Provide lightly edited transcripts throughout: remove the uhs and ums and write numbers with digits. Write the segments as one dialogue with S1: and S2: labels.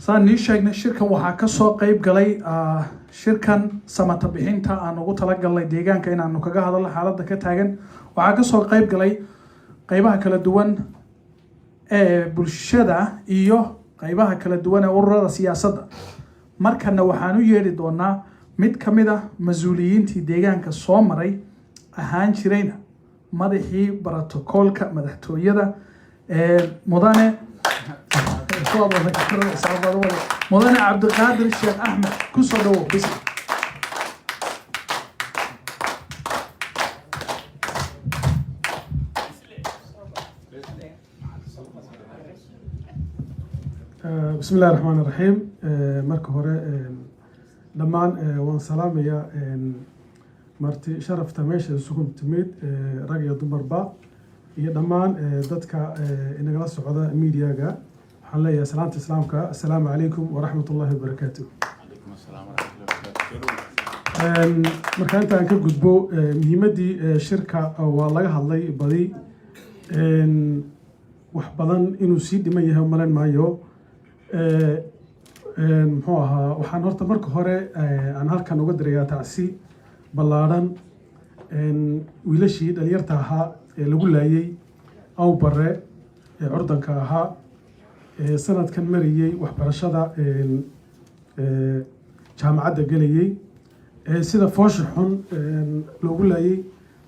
S1: saan nii sheegnay shirkan waxaa ka soo qayb galay shirkan samata bixinta aan ugu talagalnay deegaanka inaanu kaga hadalno xaaladda ka taagan. waxaa ka soo qayb galay qaybaha kala duwan ee bulshada iyo qaybaha kala duwan ee ururada siyaasadda. markana waxaan u yeedhi doonaa mid ka mid ah mas-uuliyiintii deegaanka soo maray ahaan jirayna madaxii borotokoolka madaxtooyada mudane cabdiqaadir sheekh axmed ku soo dhawow.
S2: بسم الله الرحمن الرحيم. marka hore dhammaan waan salaamayaa marti sharafta meesha isugu timid rag iyo dumarba iyo dhammaan dadka inagala socda media-ga. waxaan leeyahay salaanta islaamka assalaamu calaykum waraxmatullaahi wabarakaatuh. marka intaan ka gudbo muhiimaddii shirka waa laga hadlay badi wax badan inuu sii dhiman yahay malayn maayo. muxuu ahaa waxaan horta marka hore aan halkan uga dirayaa tacsi ballaadhan wiilashii dhalinyarta ahaa ee lagu laayay aw bare ee curdanka ahaa sanadkan marayay waxbarashada jaamacadda gelayay sida foosha xun loogu laayay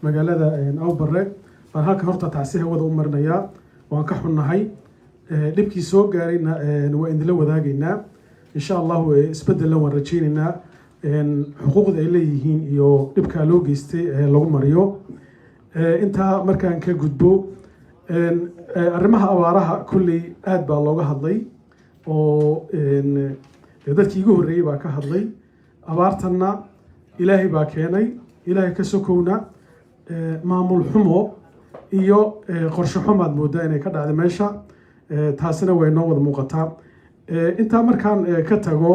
S2: magaalada aw bare baan halkan horta tacsi hawada u marinayaa. waan ka xunnahay dhibkii soo gaarayna waa idinla wadaagaynaa insha allahu isbeddelna waan rajaynaynaa xuquuqda ay leeyihiin iyo dhibkaa loo geystay lagu mariyo. intaa markaan ka gudbo arrimaha abaaraha kulley aad baa looga hadlay oo dadkii iga horreeyey baa ka hadlay. abaartanna ilaahay baa keenay, ilaahay ka sokowna maamul xumo iyo qorshe xumaad moodaa inay ka dhacday meesha. taasina way noo wada muuqataa. intaa markaan ka tago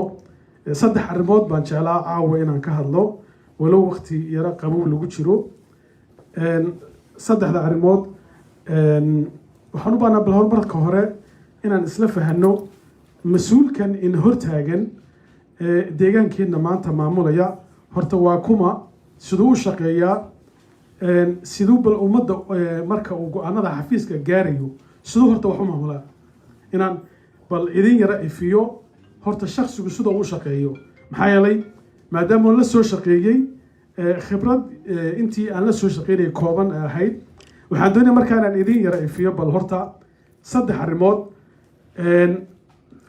S2: saddex arrimood baan jeclaa caawa inaan ka hadlo walow waqti yaro qabow lagu jiro. saddexda arrimood waxaan u baahnaa bal horumarka hore inaan isla fahanno mas-uulkan in hortaagan deegaankeenna maanta maamulaya horta waa kuma, siduu u shaqeeyaa, siduu bal ummadda marka uu go-aanada xafiiska gaarayo siduu horta wax u maamulaa. inaan bal idin yara ifiyo horta shaksigu sidoo u shaqeeyo, maxaa yeelay maadaama aan la soo shaqeeyey khibrad intii aan la soo shaqeynayay kooban ahayd. waxaan doonaya markaanaan idin yara ifiyo bal horta saddex arrimood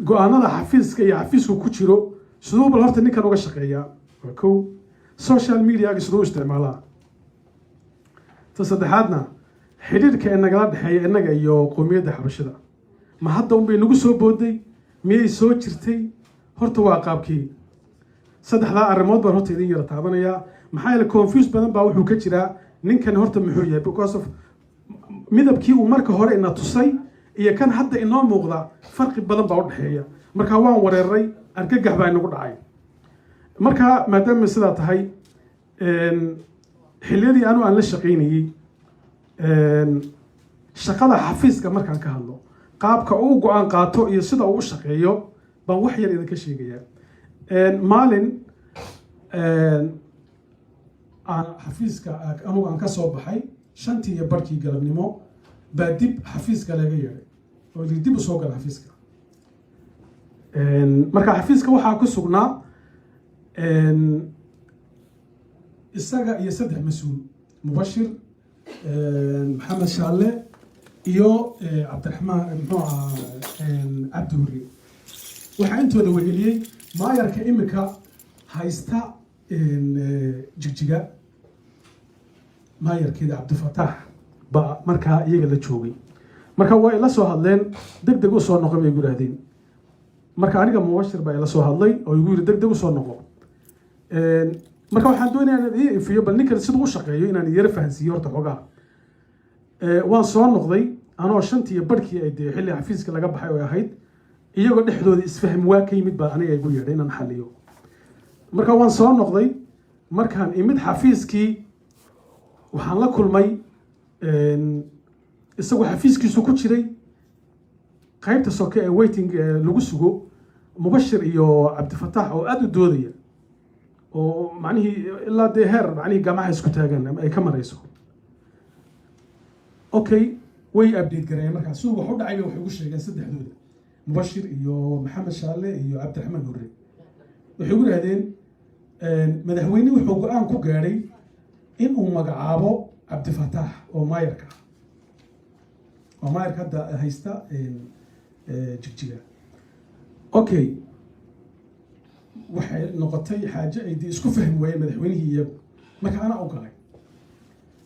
S2: go-aanada xafiiska iyo xafiisku ku jiro siduu bal horta ninkan uga shaqeeyaa. waa kow, social media-ga siduu u isticmaalaa. ta saddexaadna xidhiidhka ee nagala dhexeeya innaga iyo qowmiyadda xabashida ma hadda unbay nagu soo booday miyay soo jirtay horta waa qaabkii. saddexdaa arrimood baan horta idin yara taabanayaa maxaa yeele confuse badan baa wuxuu ka jiraa ninkan horta muxuu yahay because of midabkii uu marka hore ina tusay iyo kan hadda inoo muuqda farqi badan baa u dhexeeya. marka waan wareeray, argagax baa inagu dhacay. marka maadaama sidaa tahay xilliyadii anu aan la shaqaynayey shaqada xafiiska markaan ka hadlo qaabka uu go-aan qaato iyo sida uu u shaqeeyo baan wax yar idinka sheegayaa. maalin aan xafiiska anugu aan ka soo baxay 5:15 galabnimo baa dib xafiiska laga yeedhay oo dib u soo gala xafiiska. marka xafiiska waxaa ku sugnaa isaga iyo saddex mas-uul, mubashir, maxamed shaalle iyo cabdiraxmaan muxuu ahaa cabdi hurri. waxaa intooda weheliyey maayarka imika haysta jigjiga maayarkeeda cabdifataax baa markaa iyaga la joogay. marka waa ila soo hadleen deg deg u soo noqo bay igu yidhaahdeen. marka aniga mubashir baa ila soo hadlay oo igu yidhi deg deg u soo noqo. marka waxaan doonayaa inaan idin ifiyo bal ninkan siduu u shaqeeyo inaan yara fahansiiyo horta xogaa. waan soo noqday anoo 5:15 ay dee xilli xafiiska laga baxay oo ahayd iyagoo dhexdooda isfaham waa ka yimid baa aniga igu yeedhay inaan xalliyo. marka waan soo noqday markaan imid xafiiskii waxaan la kulmay isagoo xafiiskiisu ku jiray qaybta soke ee waiting lagu sugo mubashir iyo cabdifataax oo aad u doodaya oo macnihii ilaa dee heer macnihii gamaha isku taagan ama ay ka marayso okay way update gareeyeen markaa suuq wax u dhacay bay waxay ugu sheegeen saddexdooda mubashir iyo maxamed shaale iyo cabdiraxmaan hurre waxay ugu yidhahdeen madaxweyne wuxuu go-aan ku gaadhay in uu magacaabo cabdifataax oo maayarka ah oo maayarka hadda haysta jigjiga okay waxay noqotay xaaje ay dee isku fahmi waayeen madaxweynihii iyagu marka anaa u galay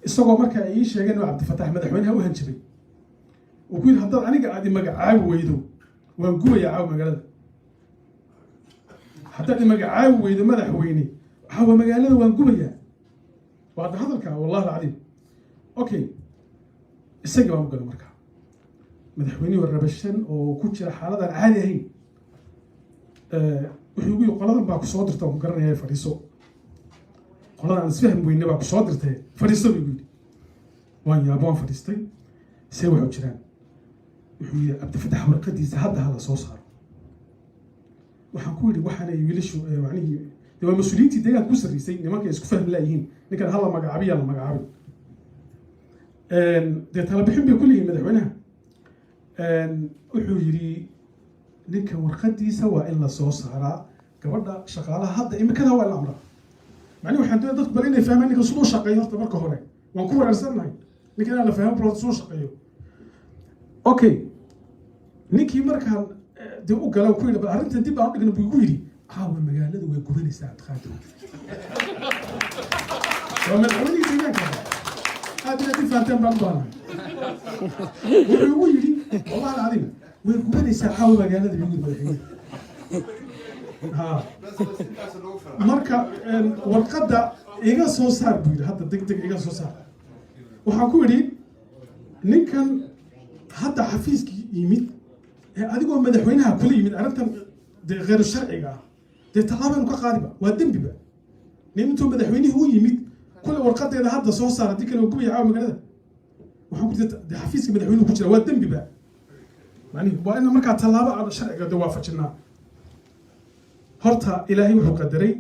S2: isagoo marka ay ii sheegeen oo cabdifataax madaxweynaha u hanjabay uu ku yidhi haddaad aniga aad imagacaabi weydo waan gubaya caawa magaalada haddaad imagacaabi weydo madaxweyne caawa magaalada waan gubayaa waa hadda hadalka wallahi alcadiim okay isagii baan u galay marka madaxweynihii warrabashan oo ku jira xaaladaan caadi ahayn wuxuu igu yidhi qoladan baa ku soo dirta ku garanaya fadhiiso qoladaan isfahmi weyne baa ku soo dirtay fadhiiso buu igu yidhi waan yaabo waan fadhiistay see waxu jiraan wuxuu yidhi cabdifataax warqadiisa hadda hala soo saaro waxaan ku yidhi waxaanay wiilashu macnihii dee waa mas-uuliyiintii deegaanka ku sarreysay nimanka isku fahmi laayihiin ninkan hala magacaabiyaa la magacaabay dee talabixin bay ku leeyihin madaxweynaha wuxuu yidhi ninkan warqadiisa waa in la soo saaraa gabadha shaqaalaha hadda imikada waa in la amraa macnihi waxaan doonaya dadku bal inay fahmaan ninkan siduu shaqeeyo horta marka hore waan ku weerarsannahay ninkan inaan la fahmo bal siduu shaqeeyo okay ninkii markaan dee u gala ku yidhi bal arrintan dib aan u dhigna buu igu yidhi caawa magaalada way gubanaysaa adqaadir waa madaxweynihii deegaanka aad inaad i fahanteen baan u baahnahay wuxuu igu yidhi wallahi alcadiim way gubanaysaa caawa magaalada buu yidhi madaxweyne marka warqadda iga soo saar buu yidhi hadda deg deg iga soo saar waxaan ku yidhi ninkan hadda xafiiskii yimid adigoo madaxweynaha kula yimid arrintan dee kheyru sharciga ah dee tallaabaynu ka qaadiba waa dembiba nin intuu madaxweynihii u yimid kule warqadeeda hadda soo saar haddii kale waa gubaya caawa magaalada waxaan ku jirta dee xafiiska madaxweynuhu ku jira waa dembiba macnihi waa in markaa tallaabo aan sharciga dee waafajinaa horta ilaahay wuxuu qadaray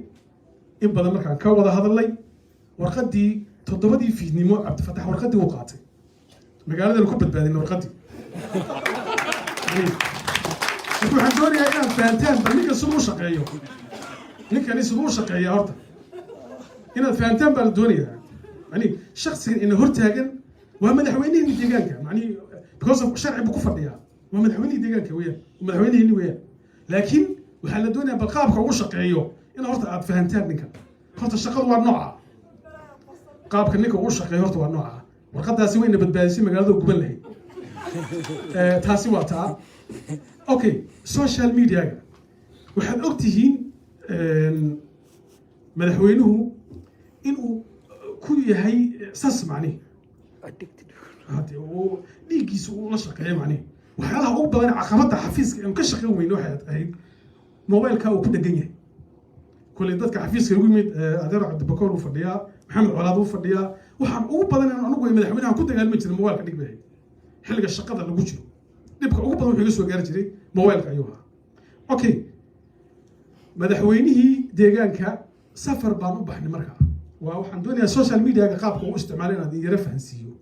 S2: in badan markaan ka wada hadalnay warqadii 7 fiidnimo cabdifataax warqadii uu qaatay magaaladana ku badbaadinay warqadii waxaan doonayaa inaad fahantaan bal ninkan siduu u shaqeeyo ninkani siduu u shaqeeya horta inaad fahantaan baa la doonayaa yani shaksigan ina hortaagan waa madaxweynihii deegaanka macnihi because of sharci buu ku fadhiyaa waa madaxweynihii deegaanka weeyaan madaxweynihii weeyaan laakiin waxaa la doonayaa bal qaabka ugu shaqeeyo in horta aad fahantaan ninkan horta shaqadu waa nooca qaabka ninka ugu shaqeeyo horta waa nooca warqadaasi wayna badbaadisay magaalada guban lahayd taasi waa taa okay social media-ga waxaad og tihiin madaxweynuhu inuu ku yahay sas macnihi hade uu dhiiggiisa uu la shaqeeyo macnihi waxyaalaha ugu badan caqabadda xafiiska aan ka shaqeyn weyne waxay ahayd mobileka uu ku dhegan yahay kuley dadka xafiiska ugu yimid adeero cabdibakoor uu fadhiyaa maxamed colaad uu fadhiyaa waxaan ugu badan in anigu madaxweynaha ku dagaalmi jiray mobilka dhig bay ahayd xilliga shaqada lagu jiro dhibka ugu badan wuxuu iga soo gaari jiray mobilka ayuu ahaa okay madaxweynihii deegaanka safar baan u baxnay markaa waa waxaan doonayaa social media-ga qaabka uu isticmaalay inaad yara fahansiiyo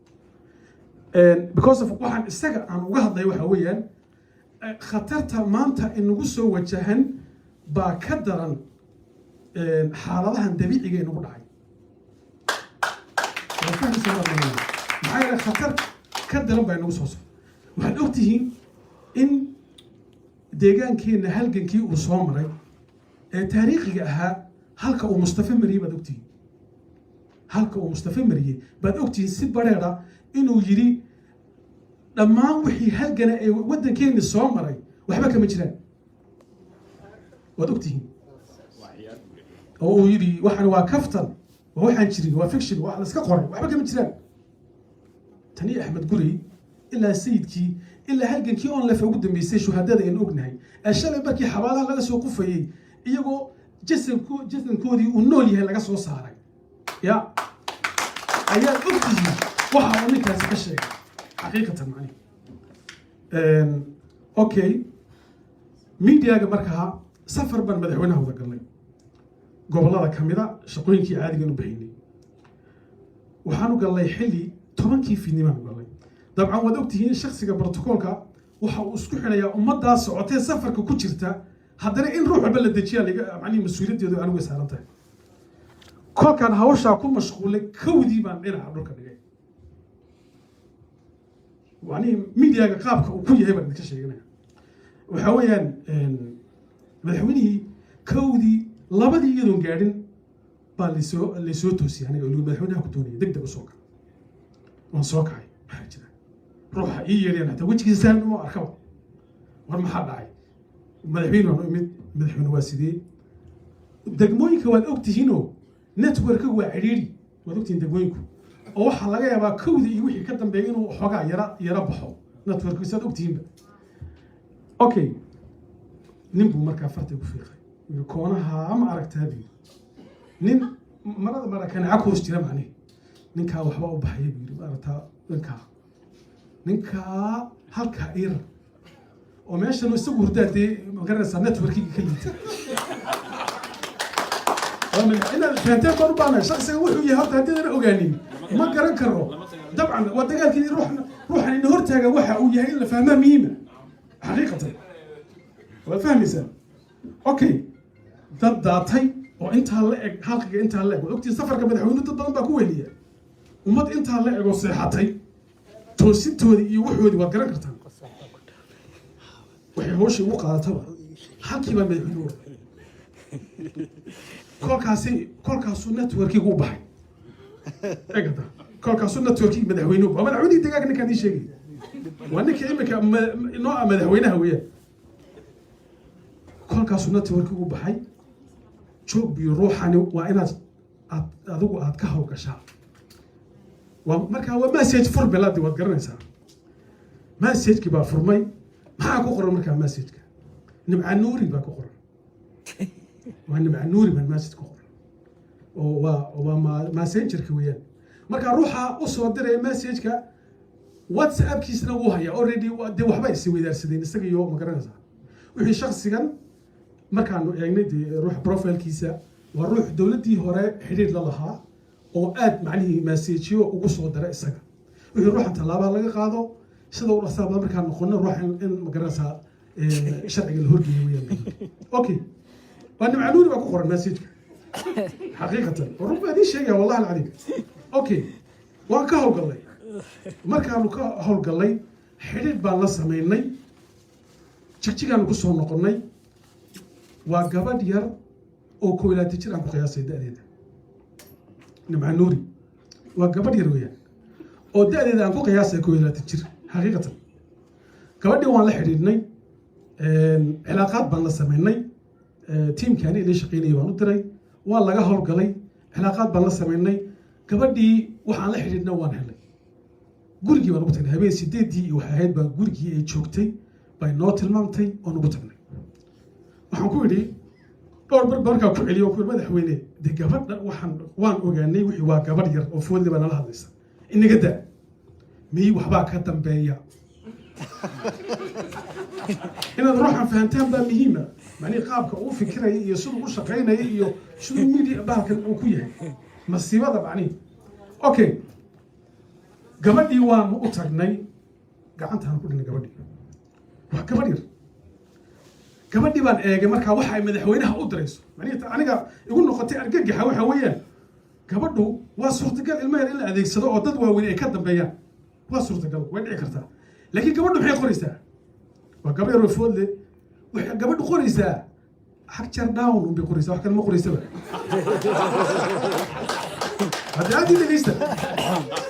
S2: because of waxaan isaga aan uga hadlay waxa weeyaan khatarta maanta inagu soo wajahan baa ka daran xaaladahan dabiiciga inagu dhacay maxaa yeelay khatar ka daran baa inagu soo socda waxaad og tihiin in deegaankeenna halgankii uu soo maray ee taariikhiga ahaa halka uu mustafa mariyey baad ogtihiin halka uu mustafa mariyey baad ogtihiin si bareera inuu yidhi dhammaan wixii halgana ee waddankeenni soo maray waxba kama jiraan waad ogtihiin oo uu yidhi waxaan waa kaftan waa waxaan jirin waa fiction waa la iska qoray waxba kama jiraan tani axmed gurey ilaa sayidkii ilaa halgankii on lefe ugu dambeysay shuhadada aynu ognahay ee shalay markii xabaalaha laga soo qufayey iyagoo jasankoodii uu nool yahay laga soo saaray ya ayaad ogtihiin waxa uu ninkaasi ka sheegay xaqiiqatan macnihi okay miidiyaga markaa safar baan madaxweynaha wada galnay gobollada ka mid a shaqooyinkii caadigan u bahaynay waxaanu galnay xilli 10kii fiidnimaan u galnay dabcan waad ogtihiin shakhsiga brotokoolka waxa uu isku xidhayaa ummaddaa socotee safarka ku jirta haddana in ruux walba la dejiyaa macnihi mas-uuliyaddeedu anigu way saaran tahay kolkaan hawshaa ku mashquulay kowdii baan dhinaca dhulka dhigay macnihi miidiyaga qaabka uu ku yahay baan idinka sheeganaya waxaa weeyaan madaxweynihii kowdii labadii iyadoon gaadhin baa laysoo toosiyay aniga olu madaxweynaha ku doonaya deg deg u soo kaca waan soo kacay maxaa jira ruuxa ii yeedhayaan hataa wejigiisa sahlan uma arkaba war maxaa dhacay madaxweyne waan u imid madaxweyne waa sidee degmooyinka waad ogtihiinoo networka waa cidhiidhi waad ogtihiin degmooyinku oo waxaa laga yaabaa kowda iyo wixii ka dambeeya inuu xoogaa yara baxo networku saad ogtihiinba okay nin buu markaa farta ku fiiqay koonaha ma aragtaa buu nin marada marakanaca ku hoos jira macnihi ninkaa waxba u baxaya buu yidhi maaragtaa ninkaa halkaa ira oo meeshan isagu hurdaa dee magaranaysaa networkiga ka liita inaad fahanteen baan u baahnahay shaksiga wuxuu yahay horta haddii aan ogaanin ma garan karo dabcan waa dagaalkii ruuxan ina hortaaga waxa uu yahay in la fahmaa muhiima xaqiiqatan waad fahmaysaa okay dad daatay oo intaa la eg halqiga intaa la eg waad ogtii safarka madaxweyne dad badan baa ku weliya ummad intaa la eg oo seexatay toosintoodii iyo waxoodii waad garan kartaan waxay hawshii ugu qaadataba halkii baa madaxweyne u kolkaasuu networkiga u baxay egada kolkaasuu networkiga madaxweyne waa madaxweynihii deegaanka ninkaan ii sheegay waa ninka imika noo ah madaxweynaha weeyaan kolkaasuu networkiga u baxay joog biyo ruuxani waa inaad adigu aad ka hawgashaa markaa waa message fur belaadi waad garanaysaa messageki baa furmay maxaa ku qoran markaa messageka nimca nuuri baa ku qoran waa nimca nuuri baan message ku qoran oo waa messengerka weeyaan markaa ruuxa u soo diraya messageka whatsappkiisna wuu hayaa already dee waxba is weydaarsadeen isaga iyo ma garanaysaa wixii shaksigan markaanu eegnay dee ruux profilkiisa waa ruux dowladdii hore xidhiir la lahaa oo aad macnihii messagyo ugu soo dara isaga wixii ruuxan tallaabaa laga qaado sida u dhasaabada markaan noqono ruuxan in ma garanaysaa sharciga la horgeeyo weeyaan okay waa nimcanuuri baa ku qoran messageka xaqiiqatan run baa idiin sheegaya wallahi alcadiim okay waan ka howlgallay markaanu ka howlgallay xidhiidh baan la samaynay jigjigaanu ku soo noqonnay waa gabadh yar oo 21 jir aan ku qiyaasay da'deeda nimcanuuri waa gabadh yar weeyaan oo da'deeda aan ku qiyaasay 21 jir xaqiiqatan gabadhii waan la xidhiidhnay cilaaqaad baan la samaynay tiimkaani ila shaqeynaya baan u diray waa laga howlgalay cilaaqaad baan la samaynay gabadhii waxaan la xidhiidhnay waan helay gurigii baan ugu tagnay habeen 8 waxay ahayd baa gurigii ay joogtay bay noo tilmaamtay oon ugu tagnay waxaan ku idhi dhowr barbarkaa ku celiyo ku madaxweyne dee gabadha waan ogaanay wixii waa gabadh yar oo foodle baa nala hadlaysa inaga daa miyii waxbaa ka dambeeya inaad ruuxan fahantaan baa muhiima macnihi qaabka uu fikiraya iyo siduu u shaqaynaya iyo siduu media bahalkan uu ku yahay masiibada macnihi okay gabadhii waanu u tagnay gacantaan ku dhinay gabadhii waa gabadh yar gabadhii baan eegay markaa waxa ay madaxweynaha u dirayso macnihi aniga igu noqotay argagaxa waxa weeyaan gabadhu waa suurtagal ilmo yar in la adeegsado oo dad waaweyn ay ka dambeeyaan waa suurtagal way dhici kartaa laakiin gabadhu maxay qoraysaa waa gabadh yar oo foodle waxay gabadhu qoraysaa xagjar down unbay qoraysaa wax kale ma qoraysaba haddii aad ii dhegaysta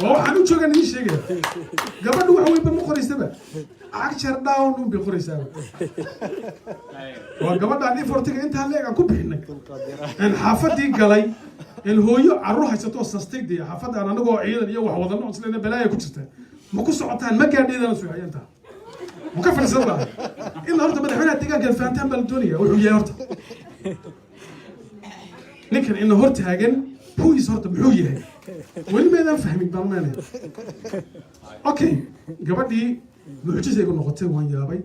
S2: waa waxaan u joogaan idiin sheegaya gabadhu wax weynba ma qoraysaba xagjar down unbay qoraysaa waa gabadhaan ifortiga intaa leeg aan ku bixinay aan xaafadii galay in hooyo carruur haysatoo sastay dee xaafadaan anagoo ciidan iyo wax wadano isleena balaaya ku jirta ma ku socotaan ma gaadheedana suuxayantaa ma ka fadhiisan lahay in horta madaxweynaha deegaanka fahantaan baa la doonaya wuxuu yahay horta ninkan ina hor taagan huis horta muxuu yahay weli maydaan fahmin baan meenaya okay gabadhii mucjisaygu noqotay waan yaabay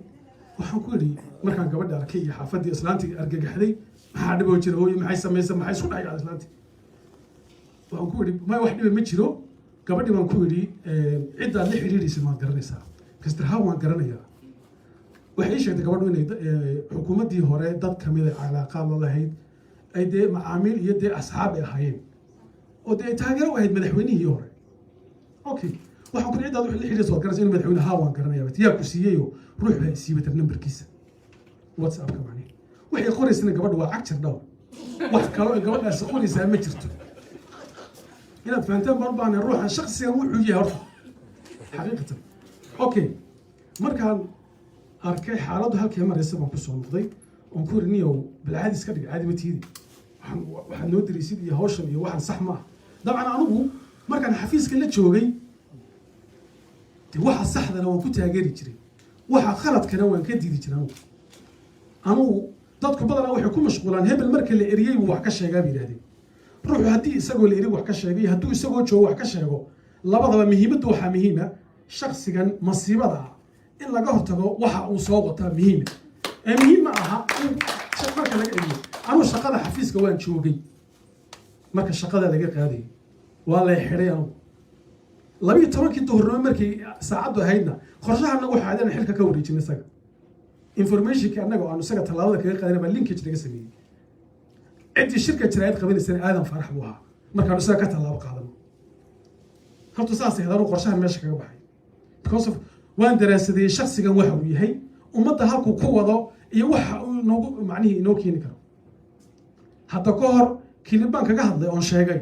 S2: waxaan ku idhi markaan gabadha arkay iyo xaafadii islaantii argagaxday maxaa dhiboo jira hooyo maxay samaysa maxay isku dhacay islaantii waxaan ku idhi ma wax dhiba ma jiro gabadhii baan ku idhi ciddaad la xiriiraysid waad garanaysaa kastar haa waan garanayaa waxay ii sheegtay gabadhu inay xukuumaddii hore dad kamida calaaqaad la lahayd ay dee macaamiil iyo dee asxaab ay ahaayeen oo dee taageero u ahayd madaxweynihii hore okay waxaan ku ciddaad wax la xiriiraysid waad garanaysaa in madaxweyne haa waan garanayaa yaa ku siiyeyo ruux baa isiibatar nambarkiisa whatsappka macnihi waxay qoraysana gabadha waa cagjar dhaw wax kaloo ay gabadhaasi qoraysaa ma jirto inaad fahantaan baan u baahnay ruuxan shaksigan wuxuu yahay horta xaqiiqatan okay markaan arkay xaaladdu halkii maraysa baan kusoo noqday oon ku yiri niyow bilcaadi iska dhig caadi ma tiidi waxaad noo diraysid iyo hawshan iyo waxaan sax ma ah dabcan anigu markaan xafiiska la joogay de waxa saxdana waan ku taageeri jiray waxa khaladkana waan ka diidi jiray anigu dadku badanaa waxay ku mashquulaan hebel marka la eriyey buu wax ka sheegaa bay yidhahdeen ruuxu haddii isagoo la eri wax ka sheegay hadduu isagoo joogo wax ka sheego labadaba muhiimaddu waxaa muhiima shaksigan masiibada ah in laga hortago waxa uu soo wataa muhiima ee muhiim ma aha in marka laga eriyo anuu shaqada xafiiska waan joogay marka shaqada laga qaadayay waa la xidhay anugu 12 duhurnimo markii saacaddu ahaydna qorshaha nagu xaadana xilka ka wareejinay isaga informationka annaga oo aanu isaga tallaabada kaga qaadana baa linkage naga sameeyey ciddii shirka jiraayad qabanaysana aadan farax buu ahaa markaanu isaga ka tallaabo qaadano horta saas ahayd qorshaha meesha kaga baxay because of waan daraasadeeyey shaksigan waxa uu yahay ummadda halkuu ku wado iyo waxa uu noogu macnihii inoo keeni karo hadda ka hor kilib baan kaga hadlay oon sheegay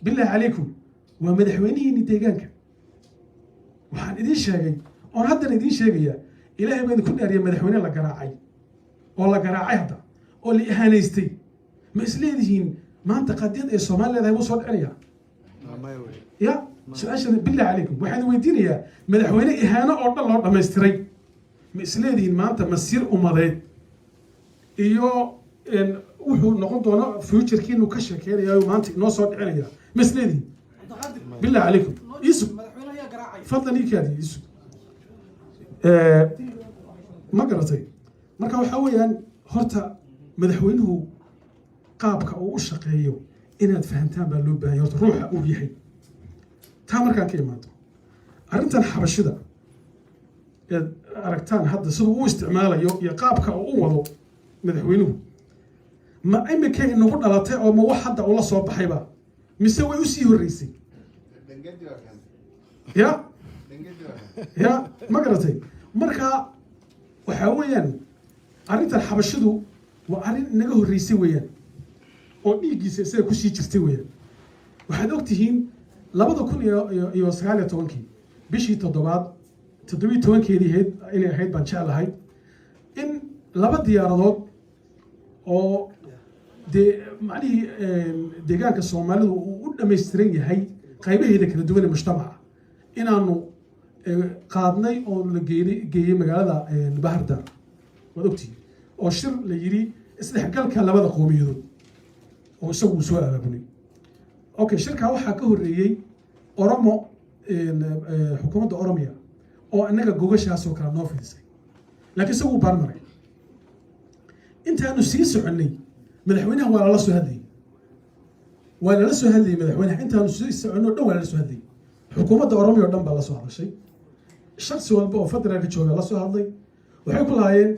S2: bilaahi calaykum waa madaxweynihiinni deegaanka waxaan idiin sheegay oon haddana idiin sheegayaa ilaahay baa idinku dhaariyay madaxweyne la garaacay oo la garaacay hadda oo la ihaanaystay ma isleedihiin maanta qadiyad ay Soomaali leedahay wuu soo dhicinayaa ya su-aashana bilaahi calaykum waxaan weydiinayaa madaxweyne ihaano oo dhan loo dhammaystiray ma isleedihiin maanta masiir ummadeed iyo wuxuu noqon doona futurekiinu ka sheekeynayaa maanta inoo soo dhicinaya ma isleedihiin بالله عليكم يسوع فضلا يكادي يسوع ما قرأتي marka waxa weeyaan horta madaxweynuhu qaabka uu u shaqeeyo inaad fahantaan baa loo baahan yahay horta ruuxa uu yahay taa markaan ka imaado arrintan xabashida ee aragtaan hadda siduu u isticmaalayo iyo qaabka uu u wado madaxweynuhu ma imika inagu dhalatay oo ma wax hadda ula soo baxayba mise way u sii horeysay ya ma garatay marka waxa weeyaan arrintan xabashidu waa arrin inaga horreysay weeyaan oo dhiiggiisa isaga kusii jirtay weeyaan waxaad ogtihiin 2019 bishii 17 ahayd inay ahayd baan jeclahay in 2 diyaaradood oo macnihii deegaanka Soomaalidu uu u dhammaystiran yahay qaybaheeda kala duwan ee mujtamaca inaanu qaadnay oo la geeyay magaalada Bahardar wad ogtihiin oo shir la yiri isdhexgalka labada qowmiyadood oo isagu soo abaabulay okay shirka waxa ka horeeyay Oromo xukuumadda Oromiya oo anaga gogashaas oo kala noo fidisay laakiin isagu barmaray intaanu sii soconay madaxweynaha waa la soo hadlay madaxweynaha intaanu sii soconno dhan waa la soo hadlay xukuumadda Oromiya oo dhan baa la soo hadashay shakhsi walba oo federaalka jooga la soo hadlay waxay ku laayeen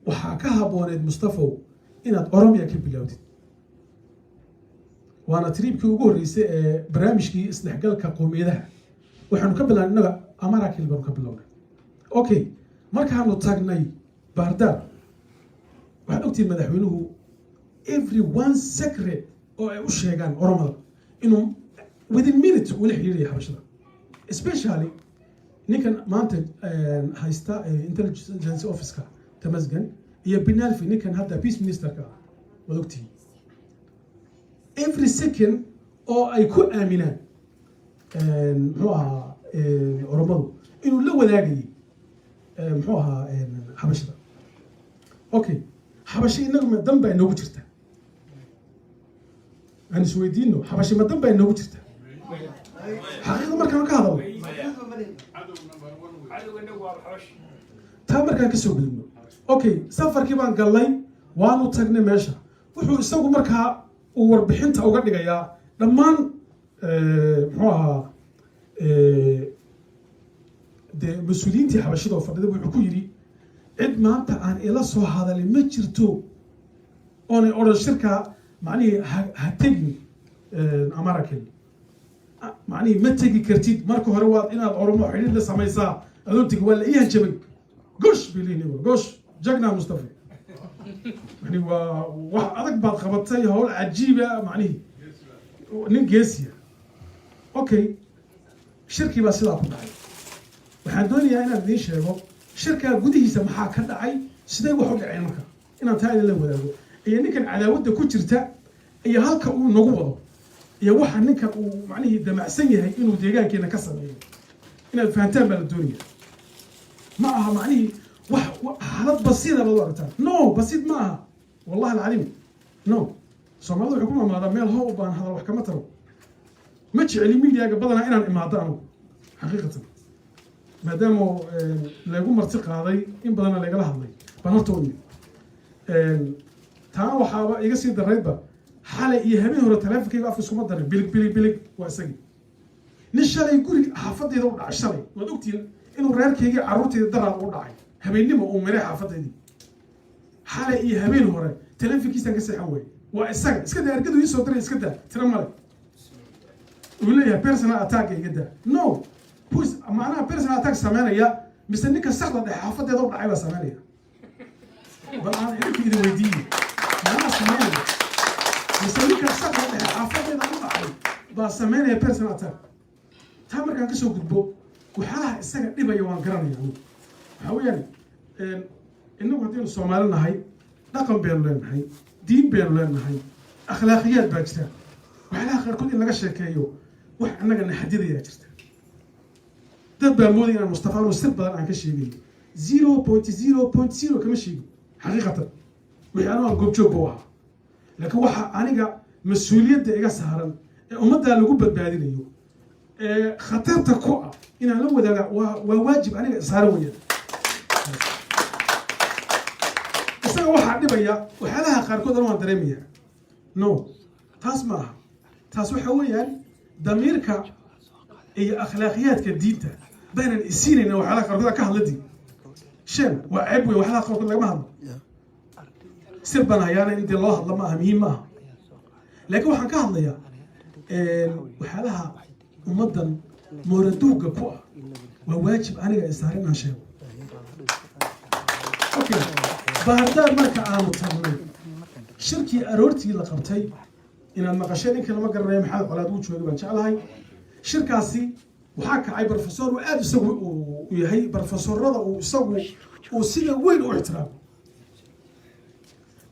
S2: waxaa ka habooneed Mustafa inaad Oromiya ka bilowdid waana tribkii ugu horreysay ee barnaamijkii isdhexgalka qowmiyadaha waxaanu ka bilaabnay inaga Amarakil baanu ka bilownay okay markaanu tagnay Bahardar waxaad ogtihiin madaxweynuhu every one secret oo ay u sheegaan Oromada inuu within minutes wala xiriiraya xabashada especially ninkan maanta haysta intelligence officer Tamasgan iyo Binalfi ninkan hadda peace ministerka wad ogtihiin every second oo ay ku aaminaan muxuu ahaa Oromadu inuu la wadaagay muxuu ahaa xabashada okay xabashi inagu ma danba inoogu jirta aan isweydiino xabashi ma danba inoogu jirta xaqiiqda markaan ka hadalno taa markaan ka soo gudubno okay safarkii baan galnay waanu tagnay meesha wuxuu isagu markaa uu warbixinta uga dhigayaa dhammaan muxuu ahaa dee mas-uuliyiintii xabashida oo fadhida wuxuu ku yidhi cid maanta aan ila soo hadalin ma jirto oonay odhan shirka macnihii ha tegin amarakel macnihii ma tegi kartid marka hore waad inaad oromo xidhiid la samaysaa adoon tegi waa la ii hanjabay gosh bilini gosh jagna mustafa يعني واحد بعد خبطتي هول عجيبة معنيه نجاسية أوكي شركة بس لا تدعي وحدوني أنا بديش هذا شركة جودي سمحها كدعي سدي وحق عينك أنا تاني اللي ولا يعني كان على ود كترته هي هالك ونقوضه هي واحد نك ومعنيه دمع سيء إنه ديجان كنا كسر إن فهمتها من الدنيا معها معنيه حالات بسيطة بالوقت نو بسيط معها والله العظيم نو سومالي الحكومة ما دام ميل هو بان هذا وحكمة ترى ما تشعلي ميديا قبلنا إنا إمادانه حقيقة ما داموا لا يقوم مرتقى هذا إن بدنا لا يقلها هذا بنرتوني تعالوا وحابة يقصي الريبة حالة يهمين هو التلف كيف أفس كم دري بيلك واسقي نشالي يقول حافظ يدور عشرة ودكتير إنه رير كيجي عروتي الدرا وضعي habeenimo uu maray xaafadaydi xalay iyo habeen hore telefonkiisa ka saxaway waa isaga iska daa argadu ii soo diray iska daa tira male uu leeyahay personal attack iga daa no push macnaha personal attack sameynaya mise ninka saxda dhex xaafadeeda u dhacay baa sameynaya bal aan idin weydiiyey macnaha sameynaya mise ninka saxda dhex xaafadeeda u dhacay baa sameynaya personal attack taa markaan ka soo gudbo waxyaalaha isaga dhibaya waan garanayaa حويان إنه قديم الصومال نهاي رقم بين لين نهاي دين بين لين نهاي أخلاقيات باجتها وعلى آخر كل إنك شكايو وإحنا قلنا حديد يا جرتا دب المودي أنا مصطفى وسبب عن كشيء 0.0.0 كم شيء حقيقة وأنا أقول شو بوها لكن واحد أنا مسؤولية ده سهران ومدة اللي قبل بعدين يو خطرت كوع إن أنا لو ده وواجب أنا سهروية isaga waxa dhibaya waxyaalaha qaar kood aan dareemaya no taas ma taas waxa weeyaan damiirka iyo akhlaaqiyadka diinta baynan isiinayna waxyaalaha qaar kood ka hadladii shan waa ceeb weey waxyaalaha qaar kood laga hadlo sirban ayaana intii loo hadlo ma muhiim ma laakiin waxaan ka hadlayaa waxyaalaha ummadan mooraduuga ku ah waa waajib aniga isaarin aan sheego okay bahardar marka aanu tagnay shirkii aroortii la qabtay inaan maqasheen in kala ma garanayo maxaa qolaad uu joogay baan jeclahay shirkaasi waxa kacay professor oo aad isagu u yahay professorada uu isagu uu sida weyn u ixtiraam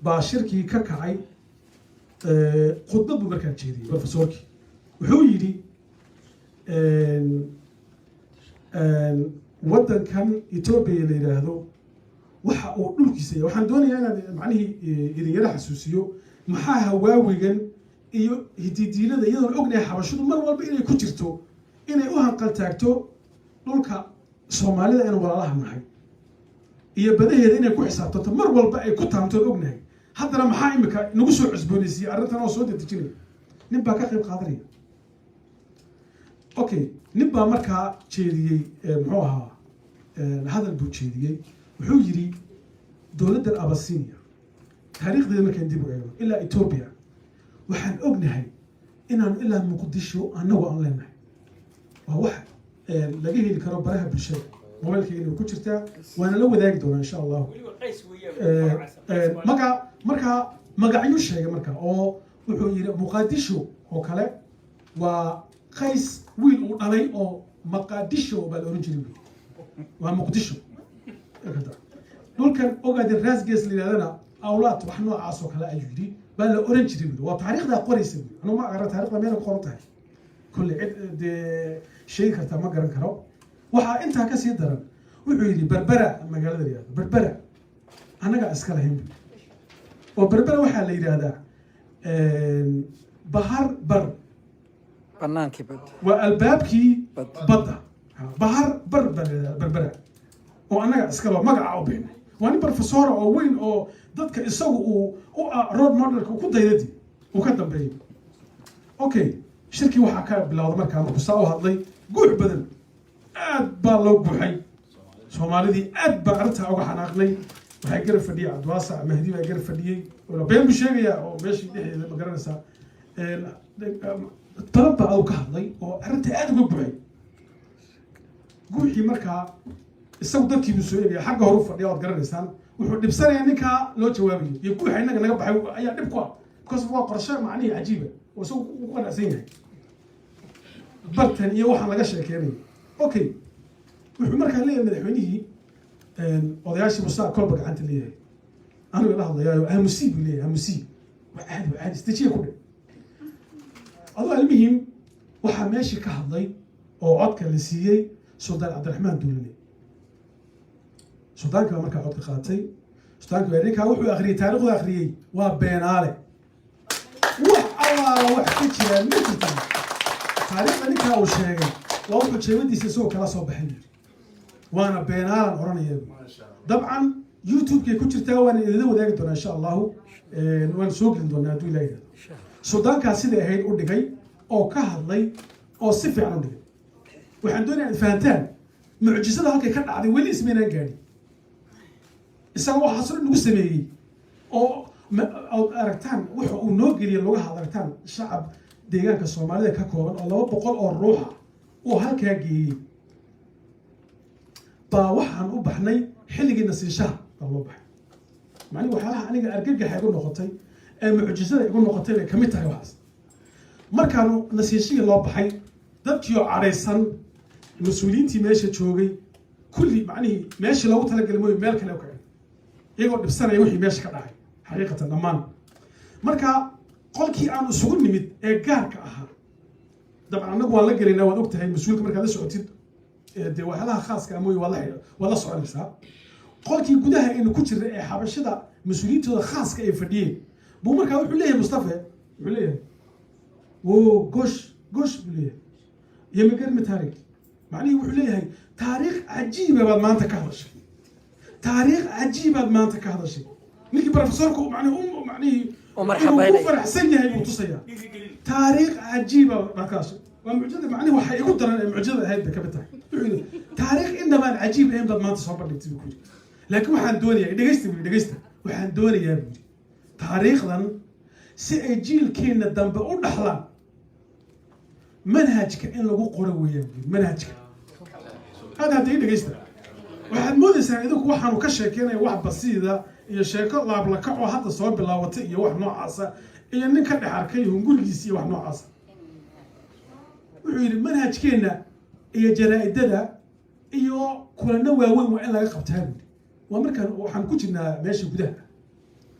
S2: baa shirkii ka kacay khudbad buu markaa jeediyay professorkii wuxuu yidhi waddankan Ethiopia la yiraahdo waxa uu dhulkiisa waxaan doonayaa inaan macnihii idin yara xasuusiyo maxaa hawaawigan iyo hididiilada iyadoo ognahay xabashidu mar walba inay ku jirto inay u hanqal taagto dhulka Soomaalida in walaalaha nahay iyo badaheeda inay ku xisaabtanto mar walba ay ku taamto ognahay haddana maxaa imika nagu soo cusboonaysiiyay arrintan oo soo dedejinay nin baa ka qayb qaadanaya okay nin baa markaa jeediyey muxuu ahaa hadal buu jeediyey wuxuu yiri dowladda Abyssinia taariikhdeeda markaan dib u eego ilaa Ethiopia waxaan ognahay inaan ilaa Muqdisho anagu aan leenahay waa wax laga heli karo baraha bulshada mobilkeena ku jirta waana la wadaagi doonaa insha Allah magacyo sheegay marka oo wuxuu yiri Muqdisho oo kale waa qays wiil uu dhalay oo Muqdisho baa la oran jiray waa Muqdisho dhulkan ogaadin raasgees la yiraahdo awlaad wax noocaas oo kale ayuu yiri baa la oran jiray waa taariikhda qoraysa anuu ma aqaan taariikhda meel ku qoran tahay kulli cid shay karta ma garan karo waxa inta ka sii daran wuxuu yiri berbera magaalada yiraahdo berbera anaga iska lahayn oo berbera waxa la yiraahdaa bahar bar banaanki bad waa albaabkii badda bahar bar berbera oo annaga iskalo magaca u bixinay waa nin professor oo weyn oo dadka isagu uu road modelka ku daydadi uu ka dambeeyo okay shirkii waxaa ka bilowday markaa markuu saa u hadlay guux badan aad baa loo guuxay soomaalidii aad baa arrintaa uga xanaaqnay waxay garab fadhiyay cabdiwaasac mahdi baa garab fadhiyey oo been buu sheegayaa oo meeshii dhexdeeda ma garanaysaa badan baa uu ka hadlay oo arrinta aad uga guuxay guuxii markaa isagu dadkii buu soo eegaya xagga hore u fadhiya waad garanaysaan wuxuu dhibsanayaa ninkaa loo jawaabayo iyo guuxa innaga naga baxay ayaa dhib ku ah because waa qorshe macnihii cajiiba oo isagu ku qanacsan yahay bartan iyo waxaan laga sheekeynaya okay wuxuu markaa leeyahay madaxweynihii odayaashii musaa kolba gacanta leeyahay anigu la hadlayaayo aamusi buu leeyahay aamusi waa caadi istajiya ku dhe adoo almuhim waxaa meeshii ka hadlay oo codka la siiyey suldaan cabdiraxmaan duulane suldaanka baa markaa codka qaatay suldaanka ninkaa wuxuu akhriyey taariikhdu akhriyey waa beenaale wax allaala wax ka jiraan ma jirtaan taariikhda ninkaa uu sheegay waa wuxuu jeebadiisa isagoo kala soo baxay waana beenaalan oranaya dabcan youtube-kay ku jirtaa waana idinla wadaagi doonaa insha allahu waan soo gelin doonaa hadduu ilaahay suldaankaas siday ahayd u dhigay oo ka hadlay oo si fiican u dhigay waxaan doonayaa inaad fahantaan mucjisada halkay ka dhacday weli ismaynaan gaadhin isaga waxaas dhan lagu sameeyey oo aragtaan wuxa uu noo geliyay lugaha ad aragtaan shacab deegaanka soomaalida ka kooban oo 200 oo ruuxa uu halkaa geeyey baa waxaan u baxnay xilligii nasiishaha baa loo baxay macnihi waxyaalaha aniga argagaxa igu noqotay ee mucjisada igu noqotay bay kamid tahay waxaas markaanu nasiishihii loo baxay dadkii oo cadhaysan mas-uuliyiintii meesha joogay kulli macnihii meeshii loogu talagelay mooy meel kale u kacay iyagoo dhibsanaya wixii meesha ka dhacay xaqiiqatan dhammaan marka qolkii aan isugu nimid ee gaarka ahaa dabcan annagu waan la gelaynaa waad og tahay mas-uulka markaad la socotid dee waxyaalaha khaaska mooy waa la soconaysaa qolkii gudaha aynu ku jirna ee xabashada mas-uuliyiintooda khaaska ay fadhiyeen buu markaa wuxuu leeyahay mustafa wuxuu leeyahay wo gosh buu leeyahay iyo magarmi taariikh macnihii wuxuu leeyahay taariikh cajiiba baad maanta ka hadashay taariikh cajiibaad maanta ka hadashay ninkii professorku macnihii inuu ku faraxsan yahay buu tusayaa taariikh cajiiba markaas waa mucjada macnihii waxay igu daran ee mucjada ahayd bay ka mid tahay wuxuu yidhi taariikh inabaan cajiib ahayn baad maanta soo bandhigtay buu ku yidhi laakiin waxaan doonayaa dhegeysta waxaan doonayaa buu yidhi taariikhdan si ay jiilkeenna dambe u dhaxlaan manhajka in lagu qoro weeyaan buu manhajka هذا هدي دقيستا waxaad moodaysaa idinku waxaanu ka sheekeynaya wax basiida iyo sheeko laablakac oo hadda soo bilaawatay iyo wax noocaasa iyo nin ka dhex arkay hungurigiisa iyo wax noocaasa wuxuu yidhi manhajkeenna iyo jaraa'idada iyo kulano waaweyn waa in laga qabtaa buuri waa markaan waxaan ku jirnaa meesha gudaha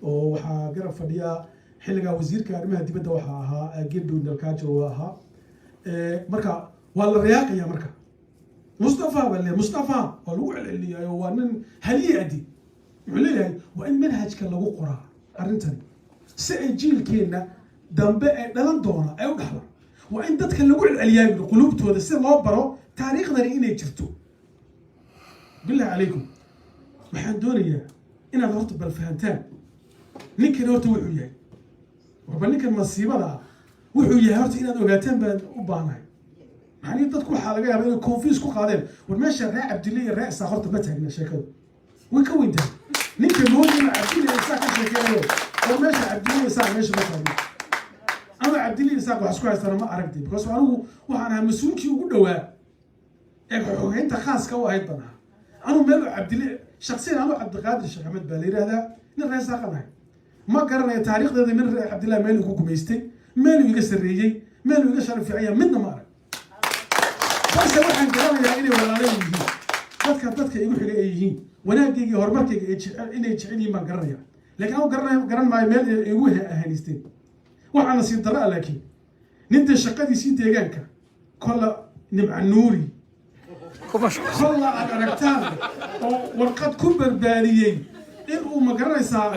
S2: oo waxaa garab fadhiya xilligaa wasiirka arrimaha dibadda waxaa ahaa gedhow dalkaajo uu ahaa marka waa la rayaaqaya marka مصطفى ولا مصطفى قالوا اللي هو ان هلي ادي عليه وان منهج كان لو قرا ارنتن سجيل كينا دنبه دلان دونا اي ودخلا وان ددك لو عليا قلوبتودا سي لو برو تاريخنا inay jirto بالله عليكم waxaan doonayaa inaad horta bal fahantaan ninkan horta wuxuu yahay waba ninkan masiibada wuxuu yahay horta inaad ogaataan baan u baahnahay يعني dadku waxa laga yaabaa inay confuse ku qaadeen war meesha raac abdilay raac saaqorta ma taagna sheekadu way ka weyntaa ninka moodina abdilay saaq ka sheekeeyo war meesha abdilay saaq meesha ma taagna ama abdilay saaq wax isku haystaan ma aragtay because anigu waxaan ahaa mas'uulkii ugu dhawaa ee xogeynta khaaska u ahayd bana anu meel abdilay shakhsiyan anu Cabdiqaadir Sheekh Ahmed baa leeyahay nin raac saaqanahay ma garanayo taariikhdeeda min Abdillah meel uu ku gumeystay meel uu iga sareeyay meel uu iga sharaf fiican midna ma arag بس waxaan garanayaa inay walaalayeen dadka igu xigay ay yihiin wanaagayga horumarkayga inay jecel yihiin baan garanaya laakiin aan garan maayo meel igu ahanisteen waxaan nasiib darro laakiin ninta shaqadiisii deegaanka kolla nimca nuuri kolla aragtaan oo warqad ku badbaadiyay in uu ma garanaysaa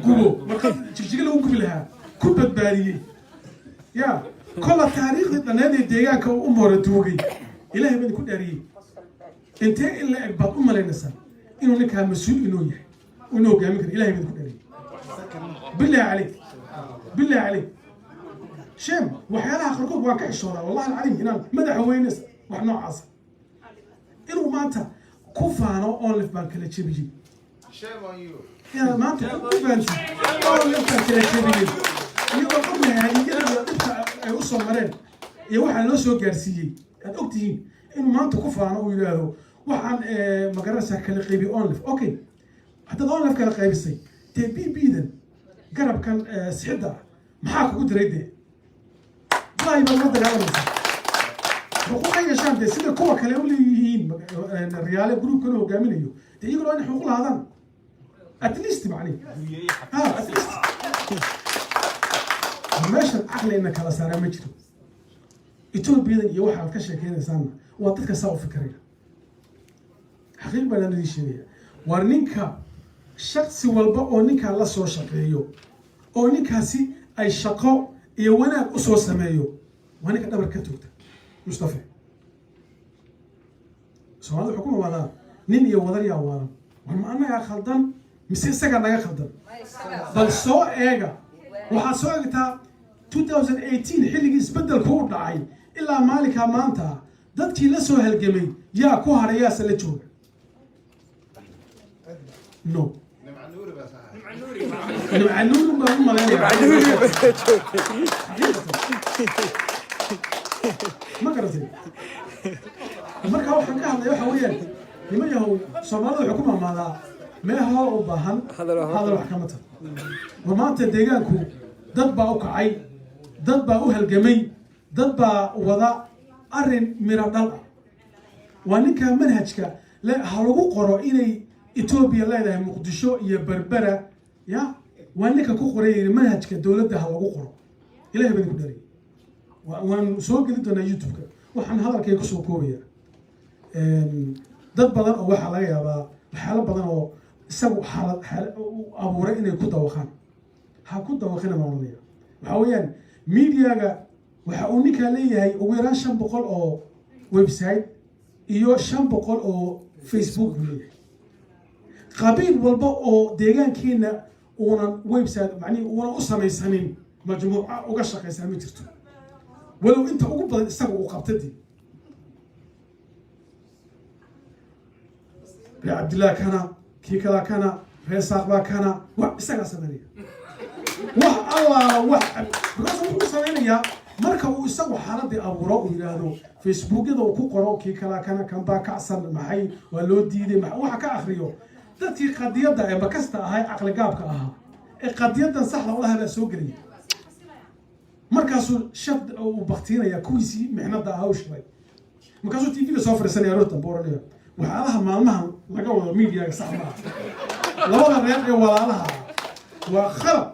S2: gubo warqad jigjiga lagu gubi lahaa ku badbaadiyay ya kolla taariikhda dhanaaday deegaanka u moora duugay إلهي بدي كل أريه أنت إلا أكبر أمة لنسا إنه نكها مسؤول إنه يح وإنه جامك الإلهي بدك عليه بالله عليك بالله عليك شم وحيالها خرقوك واقع الشهرة والله العظيم هنا مدح وينس وحنا عاصر إنه ما أنت كوفانا أولف بانك اللي تبيجي يا ما أنت كوفانتي أولف بانك اللي تبيجي يبقى قبل هذه كده يوصل مرين يا واحد لو سو جارسيي أنتين إنه ما أنت كوفانا ويلاهو waxaan ma garanaysaa kala qaybi onlif okay haddaad onlif kala qaybisay dee bidan garabkan sixidda maxaa kugu diray dee baay baad la dagaalamaysaa xuquuqa yeeshaan dee sida kuwa kale u leeyihiin riyaale gruubkan oo hogaaminayo dee iyaguna waa in xuquuq lahaadaan at least macni at least meeshan caqlina kala saaraa ma jiro etoobiyadan iyo waxaad ka sheekeynaysaanna waa dadka saa u fikiraya حقيقة أنا ندي شيء ورنيكا شخص والبا أنيكا لا سو شقيو أنيكا سي أي شقاء يوانا أسوة سمايو وأنيكا دبر كتوت مصطفى سؤال الحكومة ولا نين يوادر يا وانا وما أنا يا خلدان مسير سكر نجا خلدان بل سو إيجا وحاسو إيجا 2018 حلقة بدل كود عين إلا مالك مانتا dadkii la soo halgamay yaa ku haraya sala jooga no nimcanuuri ma ma garatay marka waxaan ka hadlay waxa weeyaan niman yahow Soomaalidu waxay ku maamaadaa meeha u baahan hadal wax kama tan maanta deegaanku dad baa u kacay dad baa u halgamay dad baa wada arrin miradhal ah waa ninka manhajka ha lagu qoro inay Ethiopia leedahay Muqdisho iyo Berbera ya waa ninka ku qoray manhajka dawladda ha lagu qoro ilaahay baan ku dharay waan soo gali doonaa YouTube-ka waxaan hadalkayga ku soo koobaya dad badan oo waxa laga yaabaa waxyaalo badan oo isagu xaalad abuuray inay ku dawaqaan ha ku dawaqina maamulaya waxa weeyaan media-ga waxa uu ninka leeyahay ugu yaraan 500 oo website iyo 500 oo Facebook leeyahay qabiil walba oo deegaankeena una website macni una u samaysanin majmuuca uga shaqeysan ma jirto walow inta ugu badan isaga uu qabtay عبد الله كان كي كلا كان رزاق با كان وإسقى سمينيا الله رزاق سمينيا marka uu isagu xaaladii abuuro uu yiraahdo Facebook-da uu ku qoro kii kala kana kan baa ka csan maxay waa loo diiday waxa ka akhriyo dadkii qadiyada ee bakasta ahay aqal gaabka ahaa ee qadiyadan saxda u lahaa soo galay markaasuu shad uu baqtiinaya kuwiisi mixnada ah oo shaqay markaasuu TV-ga soo fariisanaya rotan booranayo waxaalaha maalmahan laga wado media-ga sax ma aha labada reer ee walaalaha waa khalad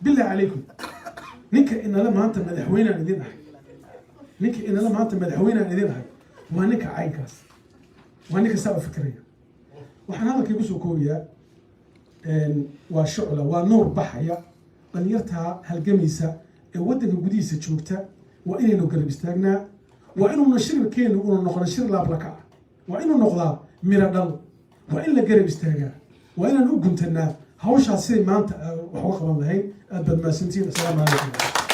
S2: billahi alaykum ninka inala maanta madaxweynaha idin ah ninka inala maanta madaxweynaha idin ah waa ninka caynkaas waa ninka saa fikiraya waxaan hadalkaygu soo koobiyaa waa shucla waa nuur baxaya dhalinyarta halgamaysa ee waddanka gudihiisa joogta waa inaynu garab istaagnaa waa inuuna shirkeenu una noqon shir laablaka ah waa inuu noqdaa miro dhal waa in la garab istaagaa waa inaan u guntanaa hawshaas siday maanta wax uga qaban lahayn aad baad mahadsantihiin assalaamu calaykum